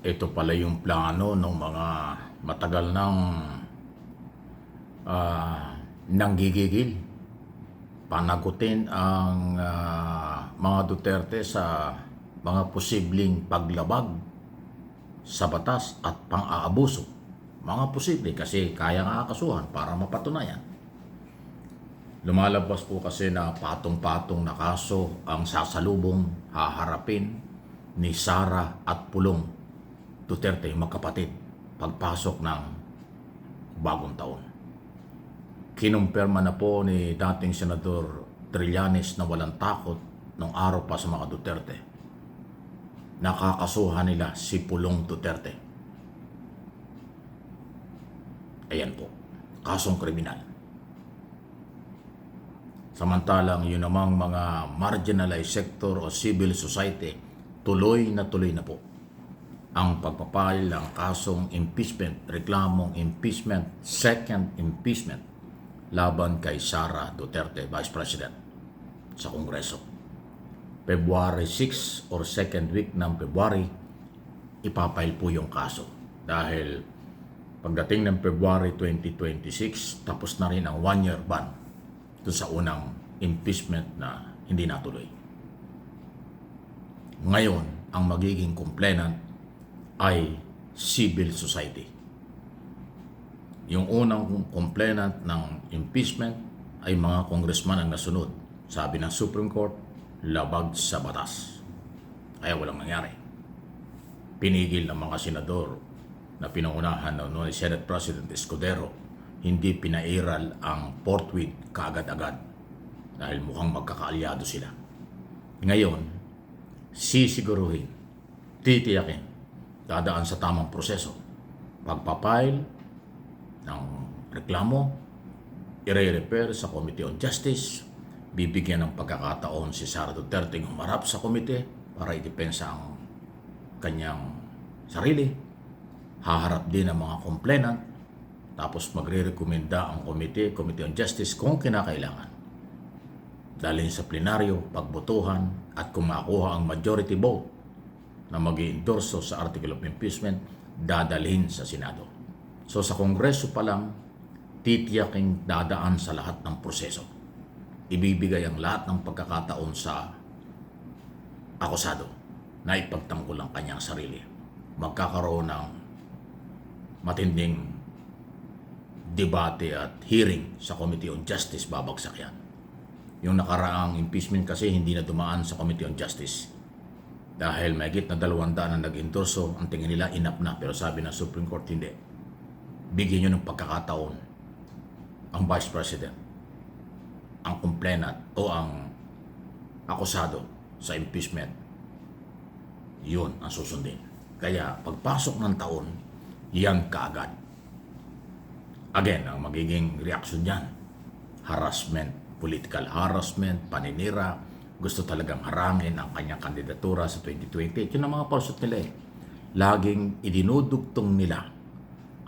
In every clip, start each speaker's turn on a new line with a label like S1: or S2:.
S1: Ito pala yung plano ng mga matagal nang nanggigigil. Panagutin ang mga Duterte sa mga posibleng paglabag sa batas at pang-aabuso. Mga posible kasi kaya nga kasuhan para mapatunayan. Lumalabas po kasi na patong-patong na kaso ang sasalubong haharapin ni Sara at Pulong Duterte, magkapatid, pagpasok ng bagong taon. Kinumpirma na po ni dating Senador Trillanes na walang takot nung araw pa sa mga Duterte. Nakakasuhan nila si Pulong Duterte. Ayan po, kasong kriminal. Samantalang yun namang mga marginalized sector o civil society, tuloy na po ang pagpapile ng kasong impeachment, reklamong impeachment, second impeachment laban kay Sara Duterte, Vice President, sa Kongreso. February 6 or second week ng February, ipapile po yung kaso. Dahil pagdating ng February 2026, tapos na rin ang 1-year ban doon sa unang impeachment na hindi natuloy. Ngayon, ang magiging complainant ay civil society. Yung unang complainant ng impeachment ay mga congressman ang nasunod. Sabi ng Supreme Court, labag sa batas. Kaya walang nangyari. Pinigil ng mga senador na pinangunahan ni Senate President Escudero, hindi pinairal ang forthwith kaagad-agad dahil mukhang magkakaalyado sila. Ngayon, sisiguruhin, titiyakin, dadaan sa tamang proseso. Pagpapile ng reklamo, i-refer sa Committee on Justice, bibigyan ng pagkakataon si Sara Duterte humarap sa komite para idepensa ang kanyang sarili. Haharap din ang mga complainant, tapos magre-rekomenda ang Committee on Justice kung kinakailangan. Dalhin sa plenaryo, pagbotohan, at kung makuha ang majority vote na mag-i-endorso sa Article of Impeachment, dadalhin sa Senado. So sa Kongreso pa lang, titiyaking dadaan sa lahat ng proseso. Ibibigay ang lahat ng pagkakataon sa akusado na ipagtanggol ang kanyang sarili. Magkakaroon ng matinding debate at hearing sa Committee on Justice, babagsak yan. Yung nakaraang impeachment kasi hindi na dumaan sa Committee on Justice. Dahil mahigit na 200 na nag-endorso, ang tingin nila enough na. Pero sabi ng Supreme Court, hindi. Bigyan nyo ng pagkakataon ang Vice President, ang complainant o ang akusado sa impeachment. Yun ang susundin. Kaya pagpasok ng taon, yan kaagad. Again, ang magiging reaksyon yan, harassment, political harassment, paninira, gusto talagang harangin ang kanyang kandidatura sa 2028. Yun ang mga palusot nila eh. Laging idinudugtong nila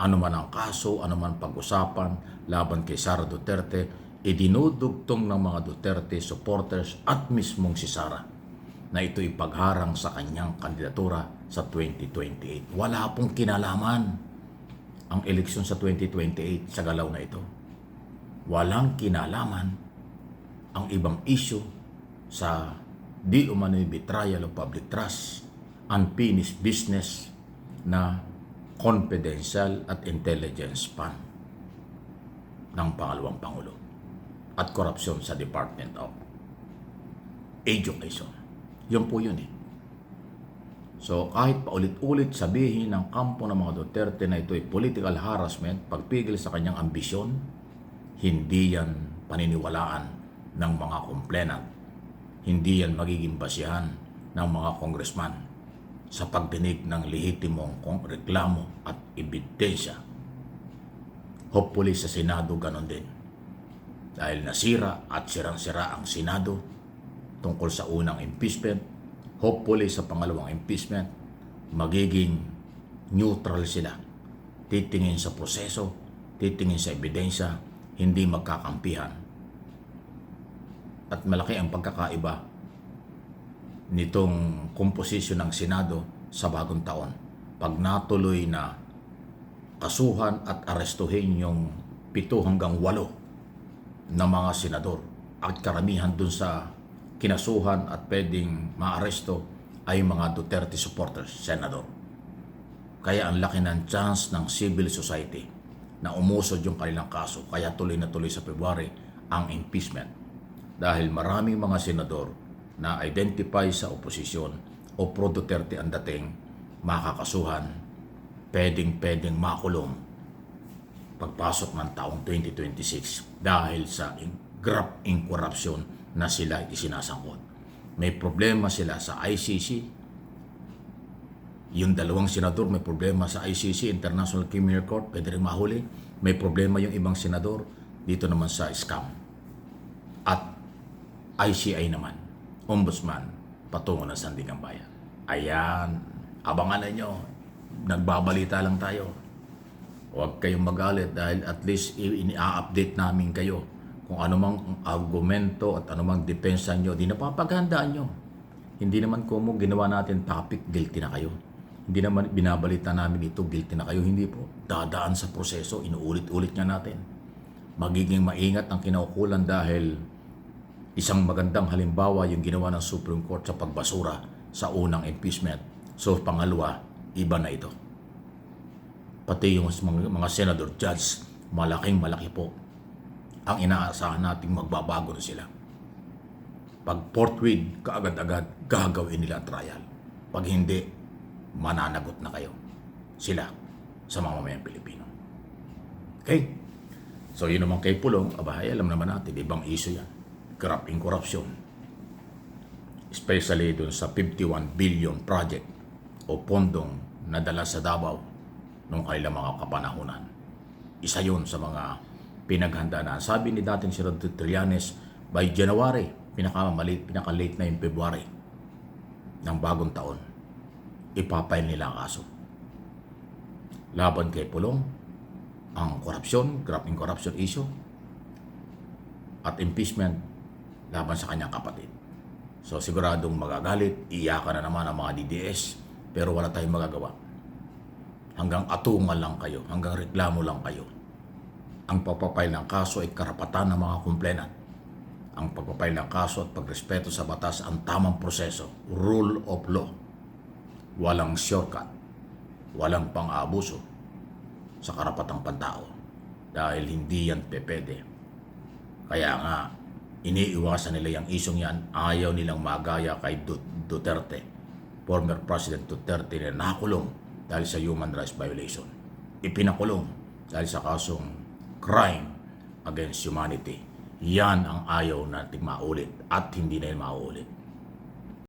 S1: ano man ang kaso, ano man pag-usapan laban kay Sara Duterte, idinudugtong ng mga Duterte supporters at mismong si Sara na ito'y pagharang sa kanyang kandidatura sa 2028. Wala pong kinalaman ang eleksyon sa 2028 sa galaw na ito. Walang kinalaman ang ibang issue sa di umano'y betrayal of public trust, unfinished business na confidential at intelligence fund ng pangalawang Pangulo at korupsyon sa Department of Education. Yun po yun eh. So kahit paulit-ulit sabihin ng kampo ng mga Duterte na ito'y political harassment, pagpigil sa kanyang ambisyon, hindi yan paniniwalaan ng mga complainant. Hindi yan magiging basihan ng mga congressman sa pagdinig ng lehitimong reklamo at ebidensya. Hopefully sa Senado ganon din. Dahil nasira at sirang-sira ang Senado tungkol sa unang impeachment, hopefully sa pangalawang impeachment, magiging neutral sila. Titingin sa proseso, titingin sa ebidensya, hindi magkakampihan. At malaki ang pagkakaiba nitong komposisyon ng Senado sa bagong taon. pag natuloy na kasuhan at arestuhin yung 7 hanggang 8 na mga senador at karamihan dun sa kinasuhan at pwedeng maaresto ay mga Duterte supporters, senador. Kaya ang laki ng chance ng civil society na umusod yung kanilang kaso. Kaya tuloy na tuloy sa February ang impeachment. Dahil maraming mga senador na identify sa oposisyon o pro-Duterte ang dating makakasuhan, pwedeng makulong pagpasok ng taong 2026 dahil sa graft in corruption na sila isinasangkot. May problema sila sa ICC. Yung 2 senador may problema sa ICC, International Criminal Court, pwede rin mahuli. May problema yung ibang senador dito naman sa scam. At ICI naman, Ombudsman, patungo ng Sandigan Bayan. Ayan, abangan na nyo. Nagbabalita lang tayo. Huwag kayong magalit dahil at least ini-update namin kayo kung anumang argumento at anumang depensa nyo, di napapaghandaan nyo. Hindi naman kung ginawa natin topic, guilty na kayo. Hindi naman binabalita namin ito, guilty na kayo. Hindi po. Dadaan sa proseso, inuulit-ulit nga natin. Magiging maingat ang kinaukulan dahil isang magandang halimbawa yung ginawa ng Supreme Court sa pagbasura sa unang impeachment. So pangalawa, iba na ito. Pati yung mga senador, judge, malaki po ang inaasahan nating magbabago na sila. Pag forthwith, kaagad-agad gagawin nila ang trial. Pag hindi, mananagot na kayo. Sila sa mga mamamayang Pilipino. Okay? So yun naman kay Pulong, alam naman natin, ibang issue yan. Graft in corruption. Especially dun sa 51 billion project o pondong nadala sa Davao nung kailang mga kapanahunan. Isa yun sa mga pinaghandaan na. Sabi ni dating si Rod Trillanes, by January, pinaka-late na yung February ng bagong taon, ipapail nila ang kaso. Laban kay Pulong, ang korupsyon, graft in corruption issue, at impeachment laban sa kanyang kapatid. So siguradong magagalit, iyakan na naman ang mga DDS, pero wala tayong magagawa. Hanggang atungan lang kayo, hanggang reklamo lang kayo. Ang pagpapail ng kaso ay karapatan ng mga complainant. Ang pagpapail ng kaso at pagrespeto sa batas ang tamang proseso, rule of law. Walang shortcut, walang pang-aabuso sa karapatang pantao dahil hindi yan pepede. Kaya nga, iniiwasan nila yung isyong yan, ayaw nilang magaya kay Duterte, former President Duterte na nakulong dahil sa human rights violation. Ipinakulong dahil sa kasong crime against humanity. Yan ang ayaw nating maulit at hindi na yun maulit.